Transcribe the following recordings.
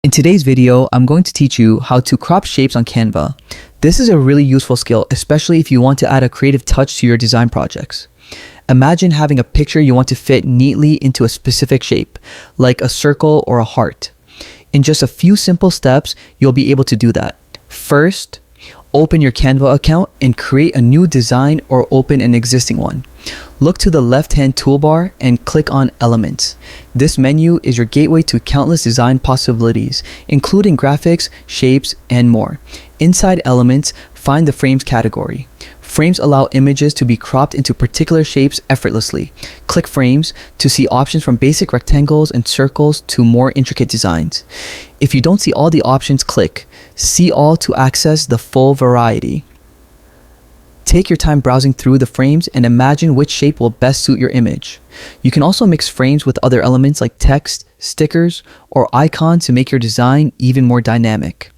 In today's video, I'm going to teach you how to crop shapes on Canva. This is a really useful skill, especially if you want to add a creative touch to your design projects. Imagine having a picture you want to fit neatly into a specific shape, like a circle or a heart. In just a few simple steps, you'll be able to do that. First, open your Canva account and create a new design or open an existing one. Look to the left-hand toolbar and click on Elements. This menu is your gateway to countless design possibilities, including graphics, shapes, and more. Inside Elements, find the Frames category. Frames allow images to be cropped into particular shapes effortlessly. Click Frames to see options from basic rectangles and circles to more intricate designs. If you don't see all the options, click See All to access the full variety. Take your time browsing through the frames and imagine which shape will best suit your image. You can also mix frames with other elements like text, stickers, or icons to make your design even more dynamic.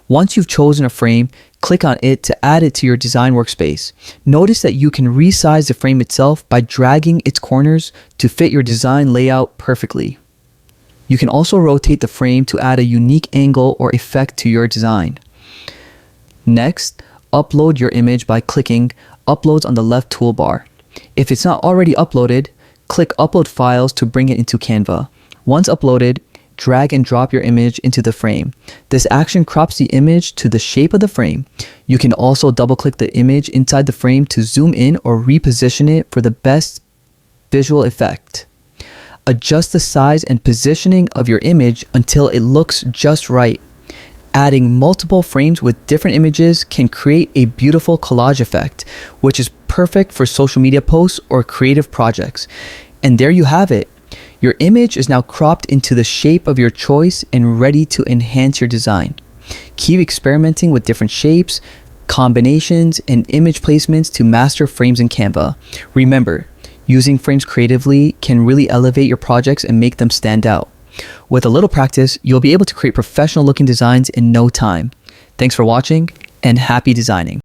Once you've chosen a frame, click on it to add it to your design workspace. Notice that you can resize the frame itself by dragging its corners to fit your design layout perfectly. You can also rotate the frame to add a unique angle or effect to your design. Next, upload your image by clicking Uploads on the left toolbar. If it's not already uploaded, click Upload Files to bring it into Canva. Once uploaded, drag and drop your image into the frame. This action crops the image to the shape of the frame. You can also double-click the image inside the frame to zoom in or reposition it for the best visual effect. Adjust the size and positioning of your image until it looks just right. Adding multiple frames with different images can create a beautiful collage effect, which is perfect for social media posts or creative projects. And there you have it. Your image is now cropped into the shape of your choice and ready to enhance your design. Keep experimenting with different shapes, combinations, and image placements to master frames in Canva. Remember, using frames creatively can really elevate your projects and make them stand out. With a little practice, you'll be able to create professional looking designs in no time. Thanks for watching and happy designing.